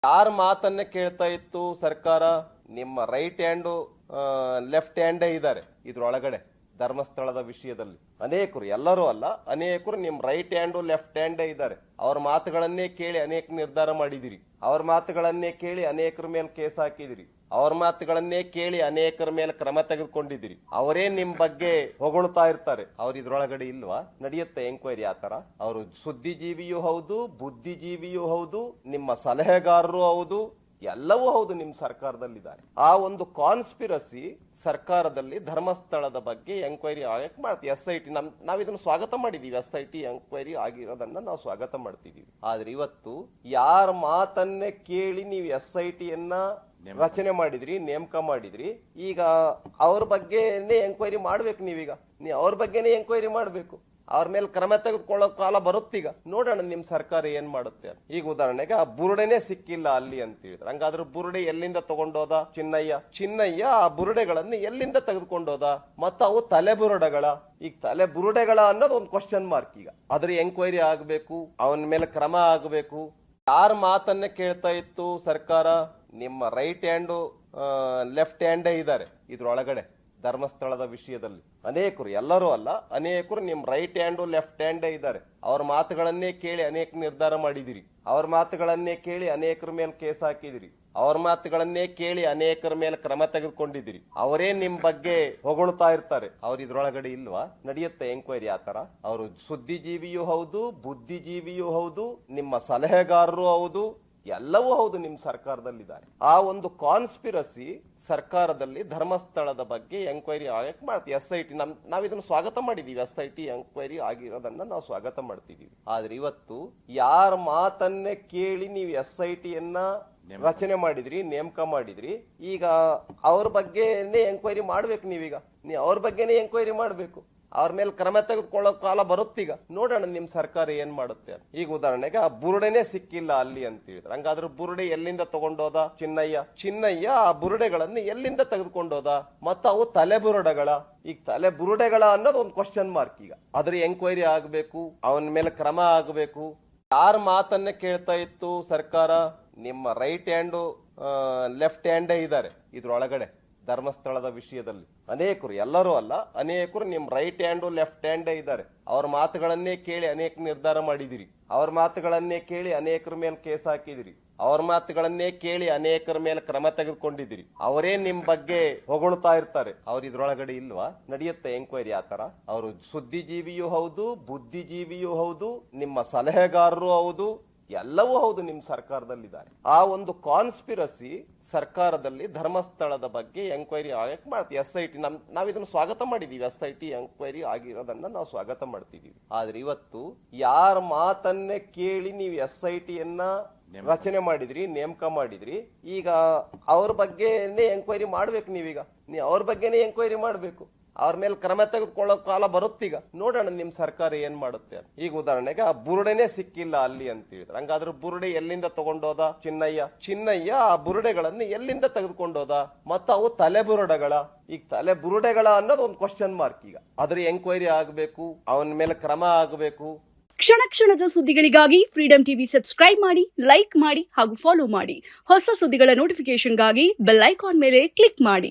ಯಾರ ಮಾತನ್ನ ಕೇಳ್ತಾ ಇತ್ತು ಸರ್ಕಾರ? ನಿಮ್ಮ ರೈಟ್ ಹ್ಯಾಂಡ್ ಲೆಫ್ಟ್ ಹ್ಯಾಂಡೇ ಇದ್ದಾರೆ ಇದ್ರೊಳಗಡೆ. ಧರ್ಮಸ್ಥಳದ ವಿಷಯದಲ್ಲಿ ಅನೇಕರು, ಎಲ್ಲರೂ ಅಲ್ಲ, ಅನೇಕರು ನಿಮ್ ರೈಟ್ ಹ್ಯಾಂಡ್ ಲೆಫ್ಟ್ ಹ್ಯಾಂಡೇ ಇದ್ದಾರೆ. ಅವ್ರ ಮಾತುಗಳನ್ನೇ ಕೇಳಿ ಅನೇಕ ನಿರ್ಧಾರ ಮಾಡಿದಿರಿ. ಅವ್ರ ಮಾತುಗಳನ್ನೇ ಕೇಳಿ ಅನೇಕರ ಮೇಲೆ ಕೇಸ್ ಹಾಕಿದಿರಿ. ಅವ್ರ ಮಾತುಗಳನ್ನೇ ಕೇಳಿ ಅನೇಕರ ಮೇಲೆ ಕ್ರಮ ತೆಗೆದುಕೊಂಡಿದ್ದೀರಿ. ಅವರೇ ನಿಮ್ ಬಗ್ಗೆ ಹೊಗಳ್ತಾ ಇರ್ತಾರೆ. ಅವ್ರ ಇದ್ರೊಳಗಡೆ ಇಲ್ವಾ? ನಡೆಯುತ್ತೆ ಎಂಕ್ವೈರಿ ಆತರ. ಅವರು ಸುದ್ದಿಜೀವಿಯೂ ಹೌದು, ಬುದ್ಧಿಜೀವಿಯೂ ಹೌದು, ನಿಮ್ಮ ಸಲಹೆಗಾರರು ಹೌದು, ಎಲ್ಲವೂ ಹೌದು. ನಿಮ್ ಸರ್ಕಾರದಲ್ಲಿದ್ದಾರೆ. ಆ ಒಂದು ಕಾನ್ಸ್ಪಿರಸಿ ಸರ್ಕಾರದಲ್ಲಿ ಧರ್ಮಸ್ಥಳದ ಬಗ್ಗೆ ಎಂಕ್ವೈರಿ ಆಗಕ್ಕೆ ಮಾಡ್ತೀವಿ. SIT ನಾವ್ ಇದನ್ನು ಸ್ವಾಗತ ಮಾಡಿದೀವಿ. SIT ಎಂಕ್ವೈರಿ ಆಗಿರೋದನ್ನ ನಾವು ಸ್ವಾಗತ ಮಾಡ್ತಿದೀವಿ. ಆದ್ರೆ ಇವತ್ತು ಯಾರ ಮಾತನ್ನೇ ಕೇಳಿ ನೀವು SIT ರಚನೆ ಮಾಡಿದ್ರಿ, ನೇಮಕ ಮಾಡಿದ್ರಿ. ಈಗ ಅವ್ರ ಬಗ್ಗೆನೇ ಎಂಕ್ವೈರಿ ಮಾಡ್ಬೇಕು. ನೀವೀಗ ಅವ್ರ ಬಗ್ಗೆನೇ ಎಂಕ್ವೈರಿ ಮಾಡ್ಬೇಕು. ಅವ್ರ ಮೇಲೆ ಕ್ರಮ ತೆಗೆದುಕೊಳ್ಳೋ ಕಾಲ ಬರುತ್ತೀಗ. ನೋಡೋಣ ನಿಮ್ ಸರ್ಕಾರ ಏನ್ ಮಾಡುತ್ತೆ. ಈಗ ಉದಾಹರಣೆಗೆ ಆ ಬುರುಡೆನೇ ಸಿಕ್ಕಿಲ್ಲ ಅಲ್ಲಿ ಅಂತ ಹೇಳಿದ್ರೆ, ಹಂಗಾದ್ರೆ ಬುರುಡೆ ಎಲ್ಲಿಂದ ತಗೊಂಡೋದ? ಚಿನ್ನಯ್ಯ ಆ ಬುರುಡೆಗಳನ್ನು ಎಲ್ಲಿಂದ ತೆಗೆದುಕೊಂಡೋದ? ಮತ್ತ ಅವು ತಲೆ ಬುರುಡೆಗಳ? ಈಗ ತಲೆ ಬುರುಡೆಗಳ ಅನ್ನೋದು ಒಂದು ಕ್ವಶನ್ ಮಾರ್ಕ್. ಈಗ ಅದ್ರ ಎಂಕ್ವೈರಿ ಆಗ್ಬೇಕು, ಅವನ ಮೇಲೆ ಕ್ರಮ ಆಗ್ಬೇಕು. ಯಾರ ಮಾತನ್ನ ಕೇಳ್ತಾ ಇತ್ತು ಸರ್ಕಾರ? ನಿಮ್ಮ ರೈಟ್ ಹ್ಯಾಂಡ್ ಲೆಫ್ಟ್ ಹ್ಯಾಂಡೇ ಇದ್ದಾರೆ ಇದ್ರೊಳಗಡೆ. ಧರ್ಮಸ್ಥಳದ ವಿಷಯದಲ್ಲಿ ಅನೇಕರು, ಎಲ್ಲರೂ ಅಲ್ಲ, ಅನೇಕರು ನಿಮ್ ರೈಟ್ ಹ್ಯಾಂಡ್ ಲೆಫ್ಟ್ ಹ್ಯಾಂಡೇ ಇದ್ದಾರೆ. ಅವ್ರ ಮಾತುಗಳನ್ನೇ ಕೇಳಿ ಅನೇಕ ನಿರ್ಧಾರ ಮಾಡಿದಿರಿ. ಅವ್ರ ಮಾತುಗಳನ್ನೇ ಕೇಳಿ ಅನೇಕರ ಮೇಲೆ ಕೇಸ್ ಹಾಕಿದಿರಿ. ಅವ್ರ ಮಾತುಗಳನ್ನೇ ಕೇಳಿ ಅನೇಕರ ಮೇಲೆ ಕ್ರಮ ತೆಗೆದುಕೊಂಡಿದ್ದೀರಿ. ಅವರೇ ನಿಮ್ ಬಗ್ಗೆ ಹೊಗಳ್ತಾ ಇರ್ತಾರೆ. ಅವ್ರ ಇದ್ರೊಳಗಡೆ ಇಲ್ವಾ? ನಡೆಯುತ್ತೆ ಎಂಕ್ವೈರಿ ಆತರ. ಅವರು ಸುದ್ದಿಜೀವಿಯೂ ಹೌದು, ಬುದ್ಧಿಜೀವಿಯೂ ಹೌದು, ನಿಮ್ಮ ಸಲಹೆಗಾರರು ಹೌದು, ಎಲ್ಲವೂ ಹೌದು. ನಿಮ್ ಸರ್ಕಾರದಲ್ಲಿದ್ದಾರೆ. ಆ ಒಂದು ಕಾನ್ಸ್ಪಿರಸಿ ಸರ್ಕಾರದಲ್ಲಿ ಧರ್ಮಸ್ಥಳದ ಬಗ್ಗೆ ಎಂಕ್ವೈರಿ ಆಗಕ್ಕೆ ಮಾಡ್ತೀವಿ. SIT ನಾವ್ ಇದನ್ನು ಸ್ವಾಗತ ಮಾಡಿದೀವಿ. SIT ಎಂಕ್ವೈರಿ ಆಗಿರೋದನ್ನ ನಾವು ಸ್ವಾಗತ ಮಾಡ್ತಿದೀವಿ. ಆದ್ರೆ ಇವತ್ತು ಯಾರ ಮಾತನ್ನೇ ಕೇಳಿ ನೀವು SIT ರಚನೆ ಮಾಡಿದ್ರಿ, ನೇಮಕ ಮಾಡಿದ್ರಿ. ಈಗ ಅವ್ರ ಬಗ್ಗೆನೇ ಎಂಕ್ವೈರಿ ಮಾಡ್ಬೇಕು. ನೀವೀಗ ಅವ್ರ ಬಗ್ಗೆನೇ ಎಂಕ್ವೈರಿ ಮಾಡ್ಬೇಕು. ಅವ್ರ ಮೇಲೆ ಕ್ರಮ ತೆಗೆದುಕೊಳ್ಳೋ ಕಾಲ ಬರುತ್ತೀಗ. ನೋಡೋಣ ನಿಮ್ ಸರ್ಕಾರ ಏನ್ ಮಾಡುತ್ತೆ. ಈಗ ಉದಾಹರಣೆಗೆ ಆ ಬುರುಡೆನೇ ಸಿಕ್ಕಿಲ್ಲ ಅಲ್ಲಿ ಅಂತ ಹೇಳಿದ್ರೆ, ಹಂಗಾದ್ರೆ ಬುರುಡೆ ಎಲ್ಲಿಂದ ತಗೊಂಡೋದ? ಚಿನ್ನಯ್ಯ ಆ ಬುರುಡೆಗಳನ್ನು ಎಲ್ಲಿಂದ ತೆಗೆದುಕೊಂಡೋದ? ಮತ್ತ ಅವು ತಲೆ ಬುರುಡೆಗಳ? ಈಗ ತಲೆ ಬುರುಡೆಗಳ ಅನ್ನೋದು ಒಂದು ಕ್ವಶನ್ ಮಾರ್ಕ್. ಈಗ ಅದ್ರ ಎಂಕ್ವೈರಿ ಆಗ್ಬೇಕು, ಅವನ ಮೇಲೆ ಕ್ರಮ ಆಗ್ಬೇಕು. ಯಾರ ಮಾತನ್ನ ಕೇಳ್ತಾ ಇತ್ತು ಸರ್ಕಾರ? ನಿಮ್ಮ ರೈಟ್ ಹ್ಯಾಂಡ್ ಲೆಫ್ಟ್ ಹ್ಯಾಂಡೇ ಇದ್ದಾರೆ ಇದ್ರೊಳಗಡೆ. ಧರ್ಮಸ್ಥಳದ ವಿಷಯದಲ್ಲಿ ಅನೇಕರು, ಎಲ್ಲರೂ ಅಲ್ಲ, ಅನೇಕರು ನಿಮ್ ರೈಟ್ ಹ್ಯಾಂಡ್ ಲೆಫ್ಟ್ ಹ್ಯಾಂಡೇ ಇದ್ದಾರೆ. ಅವ್ರ ಮಾತುಗಳನ್ನೇ ಕೇಳಿ ಅನೇಕ ನಿರ್ಧಾರ ಮಾಡಿದಿರಿ. ಅವ್ರ ಮಾತುಗಳನ್ನೇ ಕೇಳಿ ಅನೇಕರ ಮೇಲೆ ಕೇಸ್ ಹಾಕಿದಿರಿ. ಅವ್ರ ಮಾತುಗಳನ್ನೇ ಕೇಳಿ ಅನೇಕರ ಮೇಲೆ ಕ್ರಮ ತೆಗೆದುಕೊಂಡಿದ್ದೀರಿ. ಅವರೇ ನಿಮ್ ಬಗ್ಗೆ ಹೊಗಳ್ತಾ ಇರ್ತಾರೆ. ಅವ್ರ ಇದ್ರೊಳಗಡೆ ಇಲ್ವಾ? ನಡೆಯುತ್ತೆ ಎಂಕ್ವೈರಿ ಆತರ. ಅವರು ಸುದ್ದಿಜೀವಿಯೂ ಹೌದು, ಬುದ್ಧಿಜೀವಿಯೂ ಹೌದು, ನಿಮ್ಮ ಸಲಹೆಗಾರರು ಹೌದು, ಎಲ್ಲವೂ ಹೌದು. ನಿಮ್ ಸರ್ಕಾರದಲ್ಲಿದ್ದಾರೆ. ಆ ಒಂದು ಕಾನ್ಸ್ಪಿರಸಿ ಸರ್ಕಾರದಲ್ಲಿ ಧರ್ಮಸ್ಥಳದ ಬಗ್ಗೆ ಎಂಕ್ವೈರಿ ಆಗಕ್ಕೆ ಮಾಡ್ತೀವಿ. SIT ನಾವ್ ಇದನ್ನು ಸ್ವಾಗತ ಮಾಡಿದೀವಿ. SIT ಎಂಕ್ವೈರಿ ಆಗಿರೋದನ್ನ ನಾವು ಸ್ವಾಗತ ಮಾಡ್ತಿದೀವಿ. ಆದ್ರೆ ಇವತ್ತು ಯಾರ ಮಾತನ್ನೇ ಕೇಳಿ ನೀವು SIT ರಚನೆ ಮಾಡಿದ್ರಿ, ನೇಮಕ ಮಾಡಿದ್ರಿ. ಈಗ ಅವ್ರ ಬಗ್ಗೆನೇ ಎಂಕ್ವೈರಿ ಮಾಡ್ಬೇಕು. ನೀವೀಗ ಅವ್ರ ಬಗ್ಗೆನೇ ಎಂಕ್ವೈರಿ ಮಾಡ್ಬೇಕು. ಅವ್ರ ಮೇಲೆ ಕ್ರಮ ತೆಗೆದುಕೊಳ್ಳೋ ಕಾಲ ಬರುತ್ತೀಗ. ನೋಡೋಣ ನಿಮ್ ಸರ್ಕಾರ ಏನ್ ಮಾಡುತ್ತೆ. ಈಗ ಉದಾಹರಣೆಗೆ ಆ ಬುರುಡೆನೇ ಸಿಕ್ಕಿಲ್ಲ ಅಲ್ಲಿ ಅಂತ ಹೇಳಿದ್ರೆ, ಹಂಗಾದ್ರೆ ಬುರುಡೆ ಎಲ್ಲಿಂದ ತಗೊಂಡೋದ? ಚಿನ್ನಯ್ಯ ಆ ಬುರುಡೆಗಳನ್ನು ಎಲ್ಲಿಂದ ತೆಗೆದುಕೊಂಡೋದ? ಮತ್ತ ಅವು ತಲೆ ಬುರುಡೆಗಳ? ಈಗ ತಲೆ ಬುರುಡೆಗಳ ಅನ್ನೋದು ಒಂದು ಕ್ವಶನ್ ಮಾರ್ಕ್. ಈಗ ಅದ್ರ ಎಂಕ್ವೈರಿ ಆಗ್ಬೇಕು, ಅವನ ಮೇಲೆ ಕ್ರಮ ಆಗ್ಬೇಕು. ಕ್ಷಣ ಕ್ಷಣದ ಸುದ್ದಿಗಳಿಗಾಗಿ ಫ್ರೀಡಂ ಟಿವಿ ಸಬ್ಸ್ಕ್ರೈಬ್ ಮಾಡಿ, ಲೈಕ್ ಮಾಡಿ ಹಾಗೂ ಫಾಲೋ ಮಾಡಿ. ಹೊಸ ಸುದ್ದಿಗಳ ನೋಟಿಫಿಕೇಶನ್ಗಾಗಿ ಬೆಲ್ ಐಕಾನ್ ಮೇಲೆ ಕ್ಲಿಕ್ ಮಾಡಿ.